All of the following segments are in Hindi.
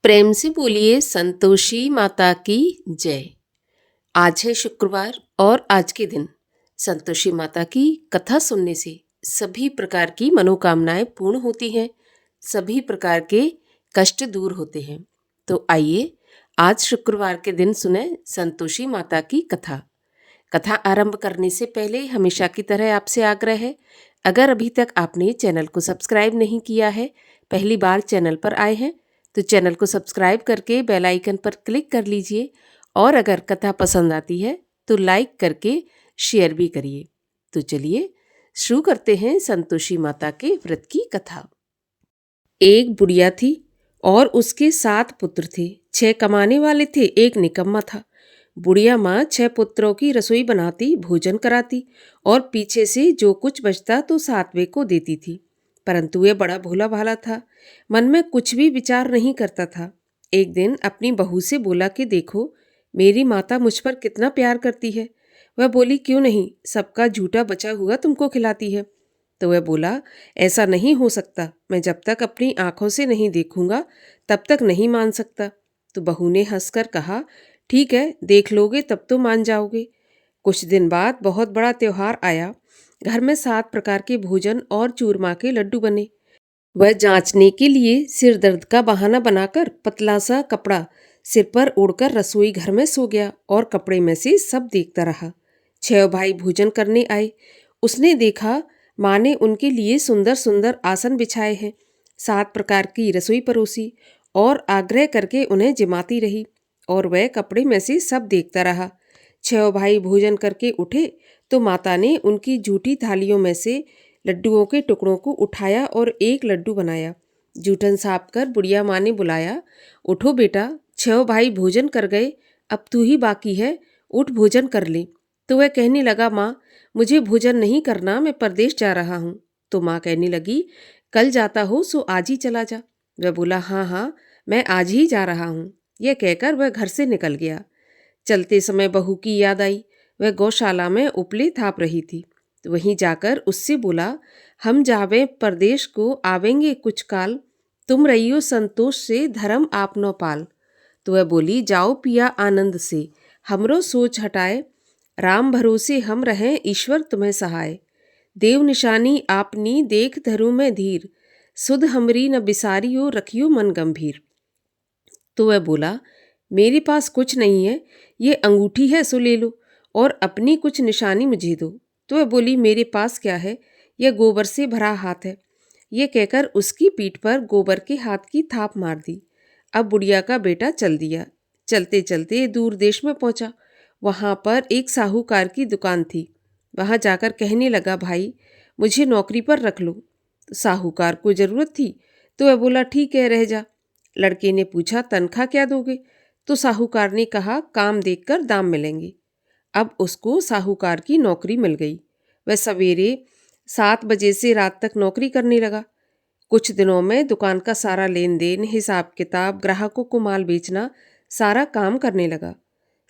प्रेम से बोलिए संतोषी माता की जय। आज है शुक्रवार और आज के दिन संतोषी माता की कथा सुनने से सभी प्रकार की मनोकामनाएं पूर्ण होती हैं, सभी प्रकार के कष्ट दूर होते हैं। तो आइए आज शुक्रवार के दिन सुने संतोषी माता की कथा। कथा आरंभ करने से पहले हमेशा की तरह आपसे आग्रह है, अगर अभी तक आपने चैनल को सब्सक्राइब नहीं किया है, पहली बार चैनल पर आए हैं तो चैनल को सब्सक्राइब करके बेल आइकन पर क्लिक कर लीजिए और अगर कथा पसंद आती है तो लाइक करके शेयर भी करिए। तो चलिए शुरू करते हैं संतोषी माता के व्रत की कथा। एक बुढ़िया थी और उसके 7 पुत्र थे। 6 कमाने वाले थे, एक निकम्मा था। बुढ़िया माँ 6 पुत्रों की रसोई बनाती, भोजन कराती और पीछे से जो कुछ बचता तो 7वें को देती थी। परंतु वह बड़ा भोला भाला था, मन में कुछ भी विचार नहीं करता था। एक दिन अपनी बहू से बोला कि देखो, मेरी माता मुझ पर कितना प्यार करती है। वह बोली, क्यों नहीं, सबका झूठा बचा हुआ तुमको खिलाती है। तो वह बोला, ऐसा नहीं हो सकता, मैं जब तक अपनी आंखों से नहीं देखूंगा तब तक नहीं मान सकता। तो बहू ने हंसकर कहा, ठीक है, देख लोगे तब तो मान जाओगे। कुछ दिन बाद बहुत बड़ा त्योहार आया। घर में 7 प्रकार के भोजन और चूरमा के लड्डू बने। वह जांचने के लिए सिर दर्द का बहाना बनाकर पतला सा कपड़ा सिर पर ओढ़कर रसोई घर में सो गया और कपड़े में से सब देखता रहा। 6 भाई भोजन करने आए। उसने देखा माँ ने उनके लिए सुंदर सुंदर आसन बिछाए हैं। 7 प्रकार की रसोई परोसी और आग्रह करके उन्हें जिमाती रही और वह कपड़े में से सब देखता रहा। 6 भाई भोजन करके उठे तो माता ने उनकी जूठी थालियों में से लड्डुओं के टुकड़ों को उठाया और एक लड्डू बनाया। जूठन साफ कर बुढ़िया माँ ने बुलाया, उठो बेटा, 6 भाई भोजन कर गए, अब तू ही बाकी है, उठ भोजन कर ले। तो वह कहने लगा, माँ मुझे भोजन नहीं करना, मैं परदेश जा रहा हूँ। तो माँ कहने लगी, कल जाता हो सो आज ही चला जा। वह बोला, हाँ हाँ, मैं आज ही जा रहा हूँ। यह कहकर वह घर से निकल गया। चलते समय बहू की याद आई। वह गौशाला में उपले थाप रही थी। तो वहीं जाकर उससे बोला, हम जावे परदेश को, आवेंगे कुछ काल, तुम रहियो संतोष से, धर्म आपनो पाल। तो वह बोली, जाओ पिया आनंद से, हमरो सोच हटाए, राम भरोसे हम रहें, ईश्वर तुम्हें सहाय। देव निशानी आपनी देख धरू में धीर, सुध हमरी न बिसारियो, रखियो मन गंभीर। तो वह बोला, मेरे पास कुछ नहीं है, ये अंगूठी है सो ले लो और अपनी कुछ निशानी मुझे दो। तो वह बोली, मेरे पास क्या है, यह गोबर से भरा हाथ है। ये कहकर उसकी पीठ पर गोबर के हाथ की थाप मार दी। अब बुढ़िया का बेटा चल दिया। चलते चलते दूर देश में पहुंचा। वहां पर एक साहूकार की दुकान थी। वहां जाकर कहने लगा, भाई मुझे नौकरी पर रख लो। तो साहूकार को जरूरत थी तो वह बोला, ठीक है, रह जा। लड़के ने पूछा, तनख्वाह क्या दोगे? तो साहूकार ने कहा, काम देखकर दाम मिलेंगे। अब उसको साहूकार की नौकरी मिल गई। वह सवेरे 7 बजे से रात तक नौकरी करने लगा। कुछ दिनों में दुकान का सारा लेन देन, हिसाब किताब, ग्राहकों को माल बेचना, सारा काम करने लगा।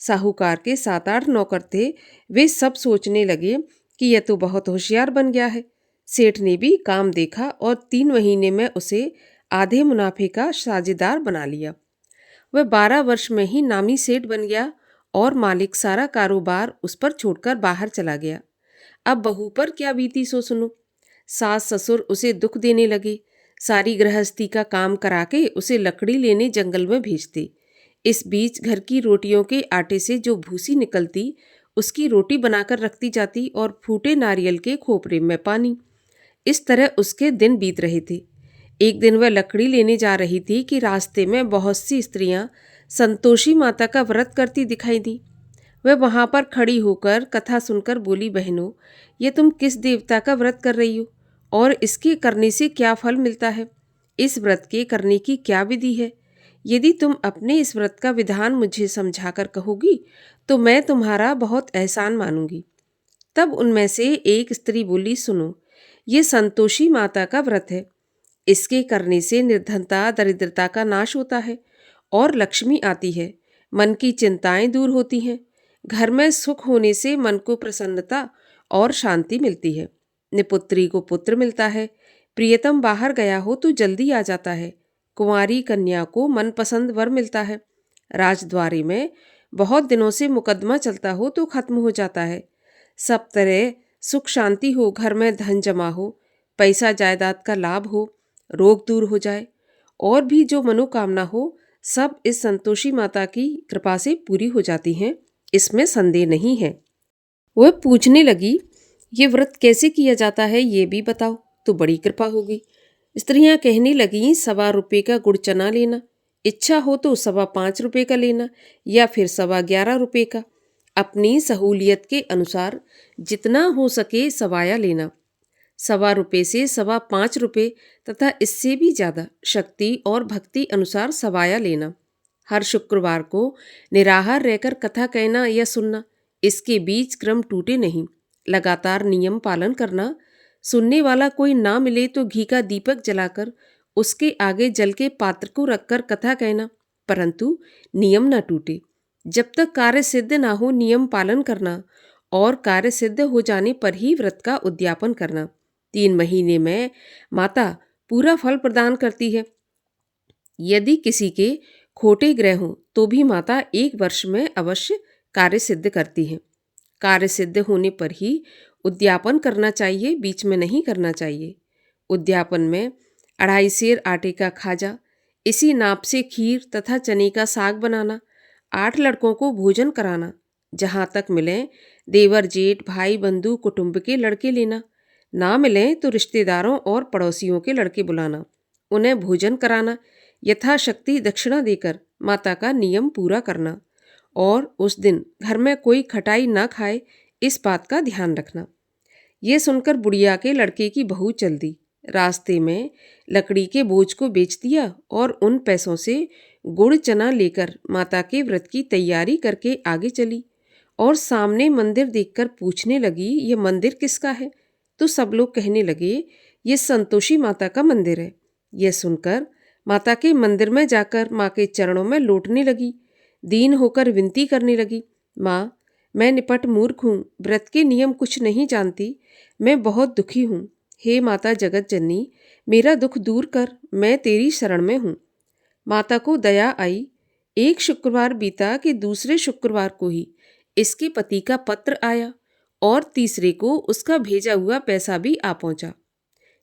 साहूकार के 7-8 नौकर थे। वे सब सोचने लगे कि यह तो बहुत होशियार बन गया है। सेठ ने भी काम देखा और 3 महीने में उसे आधे मुनाफे का साझेदार बना लिया। वह 12 वर्ष में ही नामी सेठ बन गया और मालिक सारा कारोबार उस पर छोड़कर बाहर चला गया। अब बहू पर क्या बीती सो सुनो। सास ससुर उसे दुख देने लगे। सारी गृहस्थी का काम करा के उसे लकड़ी लेने जंगल में भेजते। इस बीच घर की रोटियों के आटे से जो भूसी निकलती उसकी रोटी बनाकर रखती जाती और फूटे नारियल के खोपरे में पानी। इस तरह उसके दिन बीत रहे थे। एक दिन वह लकड़ी लेने जा रही थी कि रास्ते में बहुत सी स्त्रियां संतोषी माता का व्रत करती दिखाई दी। वह वहां पर खड़ी होकर कथा सुनकर बोली, बहनों, ये तुम किस देवता का व्रत कर रही हो और इसके करने से क्या फल मिलता है? इस व्रत के करने की क्या विधि है? यदि तुम अपने इस व्रत का विधान मुझे समझाकर कहोगी तो मैं तुम्हारा बहुत एहसान मानूंगी। तब उनमें से एक स्त्री बोली, सुनो, ये संतोषी माता का व्रत है। इसके करने से निर्धनता, दरिद्रता का नाश होता है और लक्ष्मी आती है। मन की चिंताएं दूर होती हैं। घर में सुख होने से मन को प्रसन्नता और शांति मिलती है। निपुत्री को पुत्र मिलता है। प्रियतम बाहर गया हो तो जल्दी आ जाता है। कुंवारी कन्या को मनपसंद वर मिलता है। राजद्वारी में बहुत दिनों से मुकदमा चलता हो तो खत्म हो जाता है। सब तरह सुख शांति हो, घर में धन जमा हो, पैसा जायदाद का लाभ हो, रोग दूर हो जाए और भी जो मनोकामना हो, सब इस संतोषी माता की कृपा से पूरी हो जाती हैं, इसमें संदेह नहीं है। वह पूछने लगी, ये व्रत कैसे किया जाता है ये भी बताओ तो बड़ी कृपा होगी। स्त्रियां कहने लगीं, 1.25 का गुड़ चना लेना, इच्छा हो तो 5.25 का लेना या फिर 11.25 का, अपनी सहूलियत के अनुसार जितना हो सके सवाया लेना। 1.25 से 5.25 तथा इससे भी ज़्यादा शक्ति और भक्ति अनुसार सवाया लेना। हर शुक्रवार को निराहार रहकर कथा कहना या सुनना, इसके बीच क्रम टूटे नहीं। लगातार नियम पालन करना। सुनने वाला कोई ना मिले तो घी का दीपक जलाकर उसके आगे जल के पात्र को रखकर कथा कहना, परंतु नियम न टूटे। जब तक कार्य सिद्ध ना हो नियम पालन करना और कार्य सिद्ध हो जाने पर ही व्रत का उद्यापन करना। 3 महीने में माता पूरा फल प्रदान करती है। यदि किसी के खोटे ग्रह हों तो भी माता 1 वर्ष में अवश्य कार्य सिद्ध करती है। कार्य सिद्ध होने पर ही उद्यापन करना चाहिए, बीच में नहीं करना चाहिए। उद्यापन में 2.5 सेर आटे का खाजा, इसी नाप से खीर तथा चने का साग बनाना, 8 लड़कों को भोजन कराना, जहाँ तक मिलें देवर जेठ भाई बंधु कुटुंब के लड़के लेना, ना मिलें तो रिश्तेदारों और पड़ोसियों के लड़के बुलाना, उन्हें भोजन कराना, यथाशक्ति दक्षिणा देकर माता का नियम पूरा करना और उस दिन घर में कोई खटाई ना खाए, इस बात का ध्यान रखना। ये सुनकर बुढ़िया के लड़के की बहू चल दी। रास्ते में लकड़ी के बोझ को बेच दिया और उन पैसों से गुड़ चना लेकर माता के व्रत की तैयारी करके आगे चली और सामने मंदिर देखकर पूछने लगी, ये मंदिर किसका है? तो सब लोग कहने लगे, ये संतोषी माता का मंदिर है। यह सुनकर माता के मंदिर में जाकर माँ के चरणों में लौटने लगी, दीन होकर विनती करने लगी, माँ मैं निपट मूर्ख हूँ, व्रत के नियम कुछ नहीं जानती, मैं बहुत दुखी हूँ। हे माता जगत जननी, मेरा दुख दूर कर, मैं तेरी शरण में हूँ। माता को दया आई। एक शुक्रवार बीता कि दूसरे शुक्रवार को ही इसके पति का पत्र आया और तीसरे को उसका भेजा हुआ पैसा भी आ पहुंचा।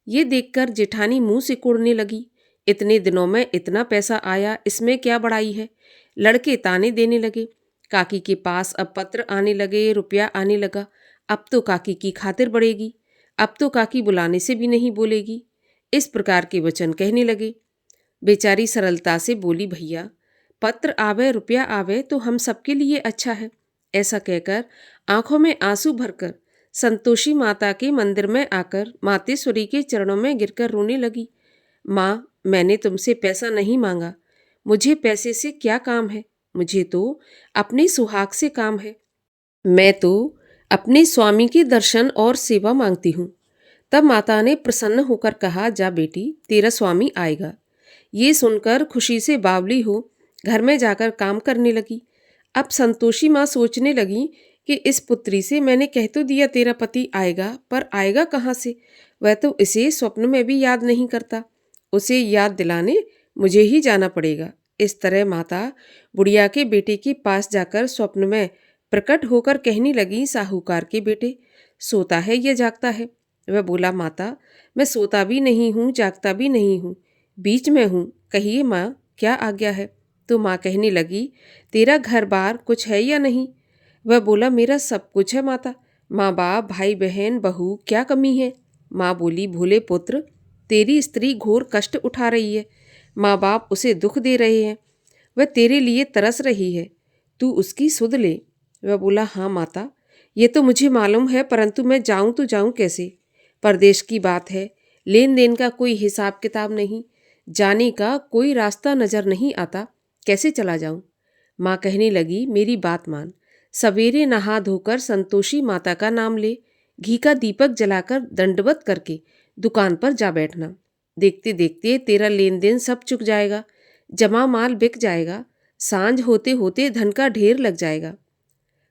ये देखकर जेठानी मुंह सिकोड़ने लगी, इतने दिनों में इतना पैसा आया, इसमें क्या बड़ाई है। लड़के ताने देने लगे। काकी के पास अब पत्र आने लगे, रुपया आने लगा। अब तो काकी की खातिर बढ़ेगी, अब तो काकी बुलाने से भी नहीं बोलेगी। इस प्रकार के वचन कहने लगे। बेचारी सरलता से बोली, भैया पत्र आवे रुपया आवे तो हम सबके लिए अच्छा है। ऐसा कहकर आंखों में आंसू भरकर संतोषी माता के मंदिर में आकर मातेश्वरी के चरणों में गिरकर रोने लगी। माँ, मैंने तुमसे पैसा नहीं मांगा, मुझे पैसे से क्या काम है, मुझे तो अपने सुहाग से काम है। मैं तो अपने स्वामी के दर्शन और सेवा मांगती हूँ। तब माता ने प्रसन्न होकर कहा, जा बेटी, तेरा स्वामी आएगा। ये सुनकर खुशी से बावली हो घर में जाकर काम करने लगी। अब संतोषी माँ सोचने लगी कि इस पुत्री से मैंने कह तो दिया तेरा पति आएगा, पर आएगा कहाँ से? वह तो इसे स्वप्न में भी याद नहीं करता, उसे याद दिलाने मुझे ही जाना पड़ेगा। इस तरह माता बुढ़िया के बेटे के पास जाकर स्वप्न में प्रकट होकर कहने लगी, साहूकार के बेटे, सोता है या जागता है? वह बोला, माता मैं सोता भी नहीं हूँ, जागता भी नहीं हूँ, बीच में हूँ, कहिए माँ क्या आज्ञा है? तो माँ कहने लगी, तेरा घर बार कुछ है या नहीं? वह बोला, मेरा सब कुछ है माता, माँ बाप भाई बहन बहू, क्या कमी है? माँ बोली, भोले पुत्र, तेरी स्त्री घोर कष्ट उठा रही है, माँ बाप उसे दुख दे रहे हैं, वह तेरे लिए तरस रही है, तू उसकी सुध ले। वह बोला, हाँ माता, ये तो मुझे मालूम है, परंतु मैं जाऊँ तो जाऊँ कैसे? परदेश की बात है, लेन देन का कोई हिसाब किताब नहीं, जाने का कोई रास्ता नजर नहीं आता, कैसे चला जाऊं? माँ कहने लगी, मेरी बात मान, सवेरे नहा धोकर संतोषी माता का नाम ले, घी का दीपक जलाकर दंडवत करके दुकान पर जा बैठना। देखते देखते तेरा लेन देन सब चुक जाएगा, जमा माल बिक जाएगा, सांझ होते होते धन का ढेर लग जाएगा।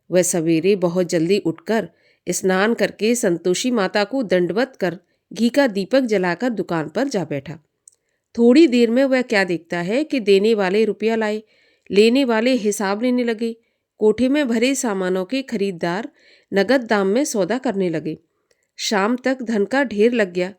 वह सवेरे बहुत जल्दी उठकर स्नान करके संतोषी माता को दंडवत कर घी का दीपक जलाकर दुकान पर जा बैठा। थोड़ी देर में वह क्या देखता है कि देने वाले रुपया लाए, लेने वाले हिसाब लेने लगे। कोठे में भरे सामानों के खरीदार नगद दाम में सौदा करने लगे। शाम तक धन का ढेर लग गया।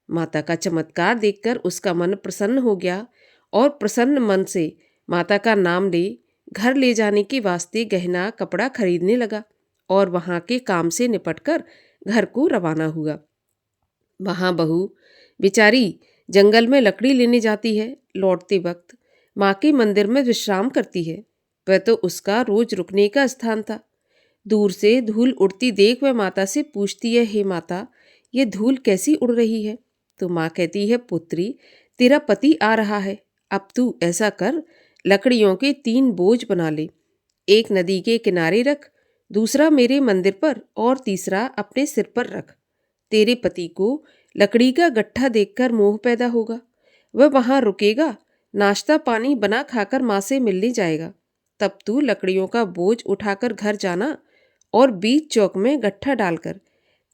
माता का चमत्कार देखकर उसका मन प्रसन्न हो गया और प्रसन्न मन से माता का नाम ले घर ले जाने के वास्ते गहना कपड़ा खरीदने लगा और वहाँ के काम से निपटकर घर को रवाना हुआ। वहाँ बहू बेचारी जंगल में लकड़ी लेने जाती है। लौटते वक्त माँ के मंदिर में विश्राम करती है। वह तो उसका रोज रुकने का स्थान था। दूर से धूल उड़ती देख वह माता से पूछती है, हे माता, ये धूल कैसी उड़ रही है? तो माँ कहती है, पुत्री, तेरा पति आ रहा है। अब तू ऐसा कर, लकड़ियों के 3 बोझ बना ले। एक नदी के किनारे रख, दूसरा मेरे मंदिर पर और तीसरा अपने सिर पर रख। तेरे पति को लकड़ी का गट्ठा देखकर मोह पैदा होगा। वह वहाँ रुकेगा, नाश्ता पानी बना खाकर माँ से मिलने जाएगा। तब तू लकड़ियों का बोझ उठाकर घर जाना और बीच चौक में गट्ठा डालकर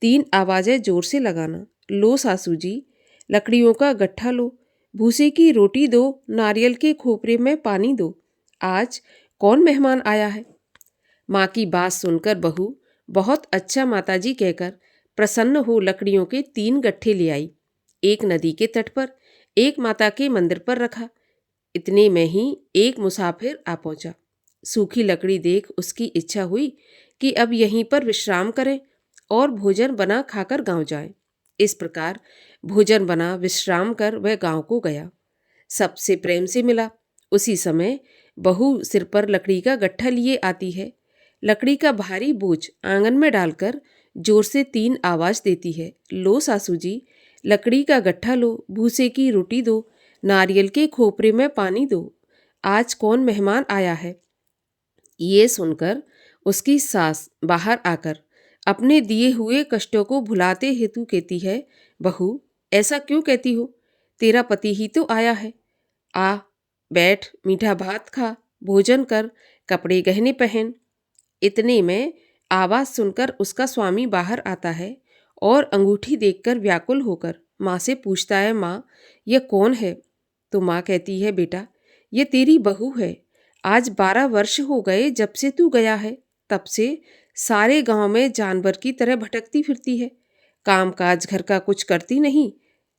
3 आवाजें जोर से लगाना। लो सासू जी, लकड़ियों का गट्ठा लो, भूसे की रोटी दो, नारियल के खोपरे में पानी दो। आज कौन मेहमान आया है? माँ की बात सुनकर बहू बहुत अच्छा माताजी कहकर प्रसन्न हो लकड़ियों के 3 गट्ठे ले आई। एक नदी के तट पर, एक माता के मंदिर पर रखा। इतने में ही एक मुसाफिर आ पहुंचा। सूखी लकड़ी देख उसकी इच्छा हुई कि अब यहीं पर विश्राम करें और भोजन बना खाकर गांव जाएं। इस प्रकार भोजन बना विश्राम कर वह गांव को गया। सबसे प्रेम से मिला। उसी समय बहू सिर पर लकड़ी का गट्ठा लिए आती है। लकड़ी का भारी बोझ आंगन में डालकर जोर से 3 आवाज देती है, लो सासू जी, लकड़ी का गट्ठा लो, भूसे की रोटी दो, नारियल के खोपरे में पानी दो। आज कौन मेहमान आया है? ये सुनकर उसकी सास बाहर आकर अपने दिए हुए कष्टों को भुलाते हेतु कहती है, बहू, ऐसा क्यों कहती हो? तेरा पति ही तो आया है। आ बैठ, मीठा भात खा, भोजन कर, कपड़े गहने पहन। इतने में आवाज सुनकर उसका स्वामी बाहर आता है और अंगूठी देखकर व्याकुल होकर माँ से पूछता है, माँ, यह कौन है? तो माँ कहती है, बेटा, ये तेरी बहू है। आज 12 वर्ष हो गए जब से तू गया है। तब से सारे गांव में जानवर की तरह भटकती फिरती है। काम काज घर का कुछ करती नहीं,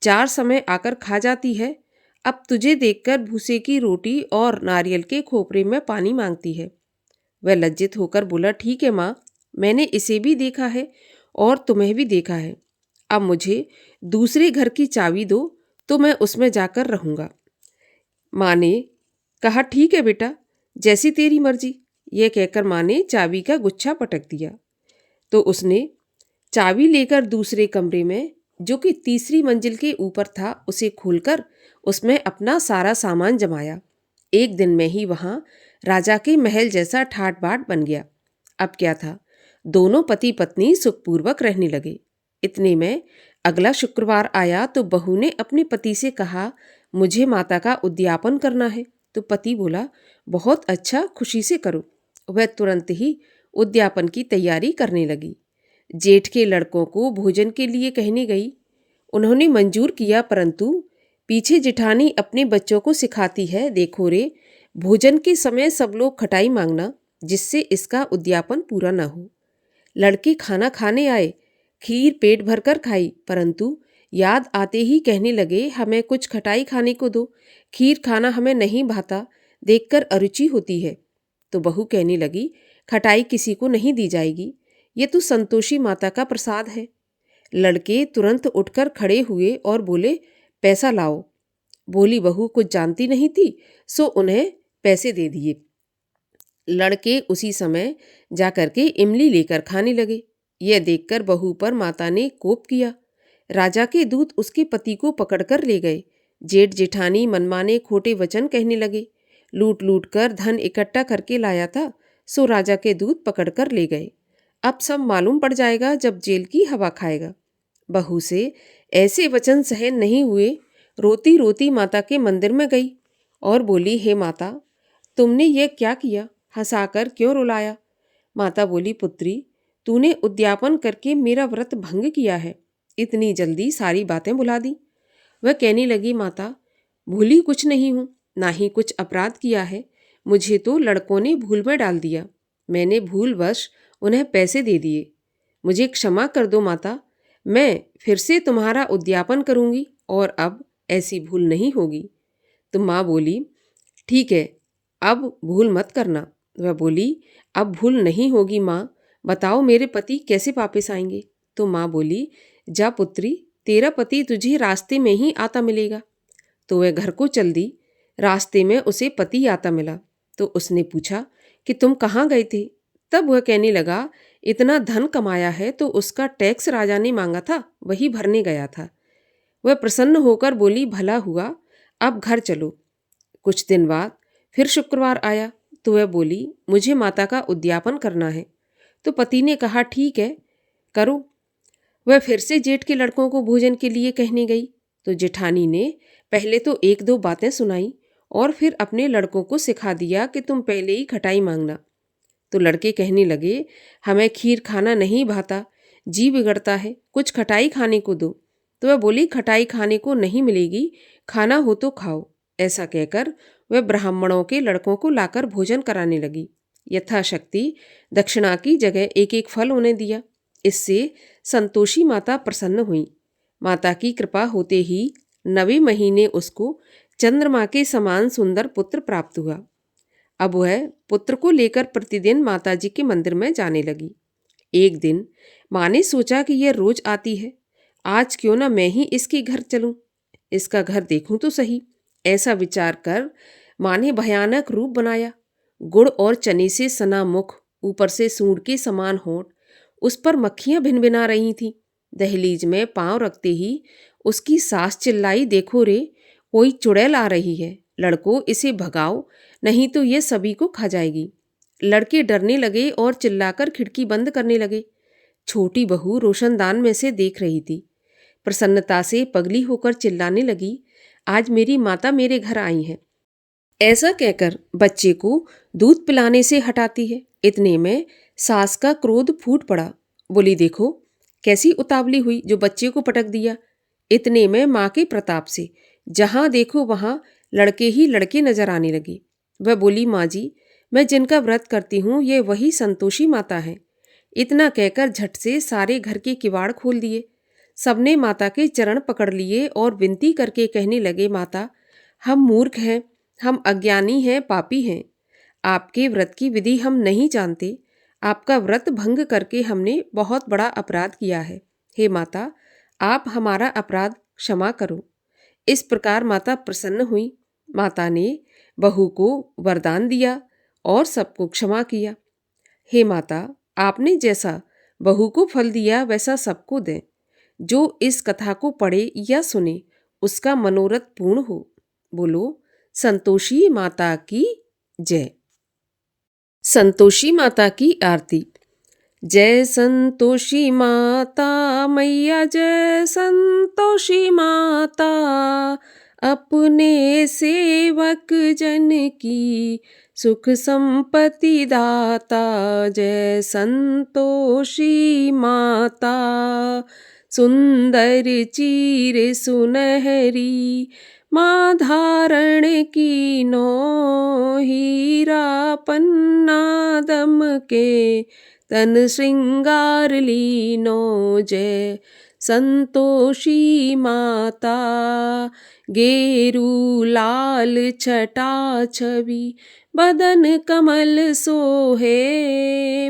4 समय आकर खा जाती है। अब तुझे देखकर भूसे की रोटी और नारियल के खोपरे में पानी मांगती है। वह लज्जित होकर बोला, ठीक है माँ, मैंने इसे भी देखा है और तुम्हें भी देखा है। अब मुझे दूसरे घर की चाबी दो तो मैं उसमें जाकर रहूँगा। माँ ने कहा, ठीक है बेटा, जैसी तेरी मर्जी। यह कहकर माँ ने चाबी का गुच्छा पटक दिया। तो उसने चाबी लेकर दूसरे कमरे में, जो कि तीसरी मंजिल के ऊपर था, उसे खोलकर उसमें अपना सारा सामान जमाया। एक दिन में ही वहाँ राजा के महल जैसा ठाट बाट बन गया। अब क्या था, दोनों पति पत्नी सुखपूर्वक रहने लगे। इतने में अगला शुक्रवार आया तो बहू ने अपने पति से कहा, मुझे माता का उद्यापन करना है। तो पति बोला, बहुत अच्छा, खुशी से करो। वह तुरंत ही उद्यापन की तैयारी करने लगी। जेठ के लड़कों को भोजन के लिए कहने गई। उन्होंने मंजूर किया, परंतु पीछे जिठानी अपने बच्चों को सिखाती है, देखो रे, भोजन के समय सब लोग खटाई मांगना, जिससे इसका उद्यापन पूरा न हो। लड़के खाना खाने आए, खीर पेट भरकर खाई, परंतु याद आते ही कहने लगे, हमें कुछ खटाई खाने को दो, खीर खाना हमें नहीं भाता, देखकर अरुचि होती है। तो बहू कहने लगी, खटाई किसी को नहीं दी जाएगी, ये तो संतोषी माता का प्रसाद है। लड़के तुरंत उठकर खड़े हुए और बोले, पैसा लाओ। बोली बहू कुछ जानती नहीं थी, सो उन्हें पैसे दे दिए। लड़के उसी समय जाकर के इमली लेकर खाने लगे। यह देखकर बहू पर माता ने कोप किया। राजा के दूत उसके पति को पकड़कर ले गए। जेठ जेठानी मनमाने खोटे वचन कहने लगे। लूट लूट कर धन इकट्ठा करके लाया था, सो राजा के दूत पकड़कर ले गए। अब सब मालूम पड़ जाएगा जब जेल की हवा खाएगा। बहू से ऐसे वचन सहन नहीं हुए। रोती रोती माता के मंदिर में गई और बोली, हे माता, तुमने ये क्या किया? हंसाकर क्यों रुलाया? माता बोली, पुत्री, तूने उद्यापन करके मेरा व्रत भंग किया है। इतनी जल्दी सारी बातें भुला दी। वह कहने लगी, माता, भूली कुछ नहीं हूँ, ना ही कुछ अपराध किया है। मुझे तो लड़कों ने भूल में डाल दिया। मैंने भूलवश उन्हें पैसे दे दिए। मुझे क्षमा कर दो माता। मैं फिर से तुम्हारा उद्यापन करूँगी और अब ऐसी भूल नहीं होगी। तो माँ बोली, ठीक है, अब भूल मत करना। वह बोली, अब भूल नहीं होगी माँ। बताओ मेरे पति कैसे वापस आएंगे? तो माँ बोली, जा पुत्री, तेरा पति तुझे रास्ते में ही आता मिलेगा। तो वह घर को चल दी। रास्ते में उसे पति आता मिला। तो उसने पूछा कि तुम कहाँ गए थे? तब वह कहने लगा, इतना धन कमाया है तो उसका टैक्स राजा ने मांगा था, वही भरने गया था। वह प्रसन्न होकर बोली, भला हुआ, अब घर चलो। कुछ दिन बाद फिर शुक्रवार आया तो वह बोली, मुझे माता का उद्यापन करना है। तो पति ने कहा, ठीक है, करो। वह फिर से जेठ के लड़कों को भोजन के लिए कहने गई। तो जेठानी ने पहले तो एक दो बातें सुनाई और फिर अपने लड़कों को सिखा दिया कि तुम पहले ही खटाई मांगना। तो लड़के कहने लगे, हमें खीर खाना नहीं भाता, जी बिगड़ता है, कुछ खटाई खाने को दो। तो वह बोली, खटाई खाने को नहीं मिलेगी, खाना हो तो खाओ। ऐसा कहकर वह ब्राह्मणों के लड़कों को लाकर भोजन कराने लगी। यथाशक्ति दक्षिणा की जगह एक एक फल उन्हें दिया। इससे संतोषी माता प्रसन्न हुई। माता की कृपा होते ही 9वें महीने उसको चंद्रमा के समान सुंदर पुत्र प्राप्त हुआ। अब वह पुत्र को लेकर प्रतिदिन माताजी के मंदिर में जाने लगी। एक दिन माँ ने सोचा कि यह रोज आती है, आज क्यों ना मैं ही इसके घर चलूं, इसका घर देखूं तो सही। ऐसा विचार कर माँ ने भयानक रूप बनाया। गुड़ और चने से सना मुख, ऊपर से सूंड के समान होंठ, उस पर मक्खियां भिनभिना रही थीं। दहलीज में पांव रखते ही उसकी सास चिल्लाई, देखो रे, कोई चुड़ैल आ रही है, लड़को इसे भगाओ, नहीं तो ये सभी को खा जाएगी। लड़के डरने लगे और चिल्लाकर खिड़की बंद करने लगे। छोटी बहू रोशनदान में से देख रही थी। प्रसन्नता से पगली होकर चिल्लाने लगी, आज मेरी माता मेरे घर आई है। ऐसा कहकर बच्चे को दूध पिलाने से हटाती है। इतने में सास का क्रोध फूट पड़ा। बोली, देखो कैसी उतावली हुई जो बच्चे को पटक दिया। इतने में माँ के प्रताप से जहाँ देखो वहाँ लड़के ही लड़के नजर आने लगे। वह बोली, माँ जी, मैं जिनका व्रत करती हूँ ये वही संतोषी माता है। इतना कहकर झट से सारे घर के किवाड़ खोल दिए। सबने माता के चरण पकड़ लिए और विनती करके कहने लगे, माता, हम मूर्ख हैं, हम अज्ञानी हैं, पापी हैं। आपके व्रत की विधि हम नहीं जानते। आपका व्रत भंग करके हमने बहुत बड़ा अपराध किया है। हे माता, आप हमारा अपराध क्षमा करो। इस प्रकार माता प्रसन्न हुई। माता ने बहू को वरदान दिया और सबको क्षमा किया। हे माता, आपने जैसा बहू को फल दिया वैसा सबको दें। जो इस कथा को पढ़े या सुने उसका मनोरथ पूर्ण हो। बोलो संतोषी माता की जय। संतोषी माता की आरती। जय संतोषी माता मैया, जय संतोषी माता, अपने सेवक जन की सुख संपत्ति दाता। जय संतोषी माता, सुंदर चीर सुनहरी, माँ धारण की नो, हीरा पन्ना दम के तन श्रृंगार लीनो। जय संतोषी माता, गेरू लाल छटा छवि, बदन कमल सोहे,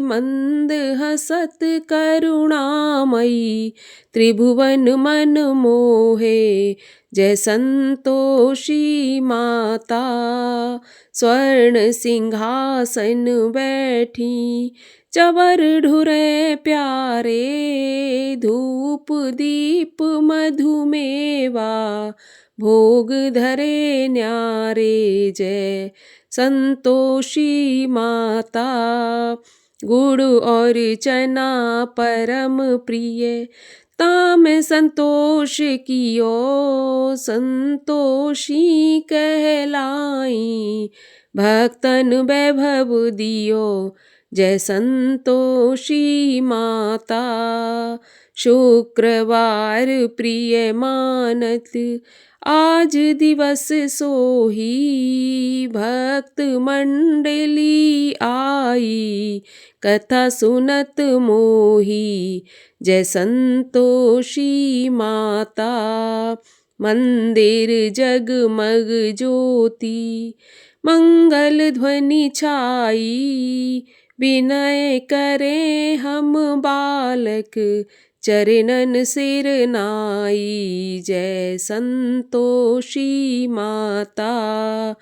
मंद हसत करुणामयी, त्रिभुवन मन मोहे। जय संतोषी माता, स्वर्ण सिंहासन बैठी, चवर ढुरे प्यारे, धूप दीप मधुमेवा, भोग धरे न्यारे। जय संतोषी माता, गुड़ और चना परम प्रिय, ताम संतोष कियो, संतोषी कहलाई, भक्तन वैभव दियो। जय संतोषी माता, शुक्रवार प्रिय मानत आज दिवस सोही, भक्त मंडली आई कथा सुनत मोही। जय संतोषी माता, मंदिर जगमग ज्योति, मंगल ध्वनि छाई। विनय करे हम बालक, चरणन सिर नाई। जय संतोषी माता,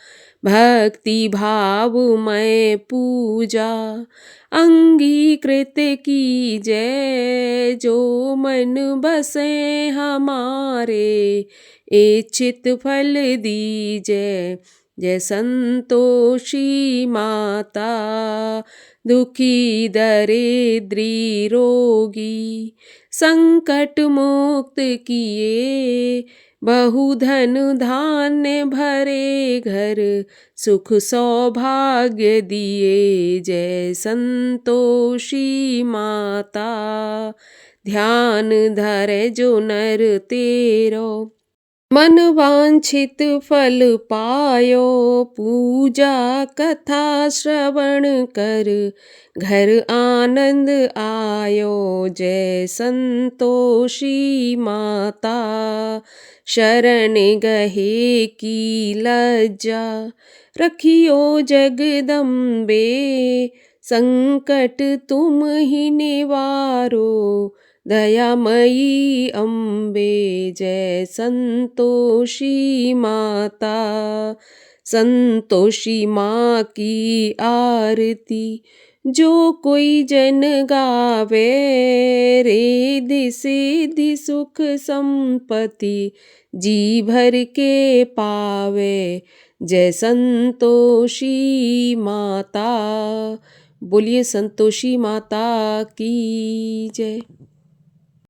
भक्ति भावमय पूजा अंगीकृत की जय। जो मन बसे हमारे, इच्छित फल दीजय। जय संतोषी माता, दुखी दरिद्री रोगी संकट मुक्त किए। बहुधन धान्य भरे घर, सुख सौभाग्य दिए। जय संतोषी माता, ध्यान धरे जो नर तेरो, मन वांछित फल पायो। पूजा कथा श्रवण कर, घर आनंद आयो। जय संतोषी माता, शरण गहे की लज्जा रखियो जगदम्बे। संकट तुम ही निवारो, दयामयी अम्बे। जय संतोषी माता, संतोषी माँ की आरती जो कोई जन गावे। रिद्धि सिद्धि सुख संपत्ति जी भर के पावे। जय संतोषी माता, बोलिए संतोषी माता की जय।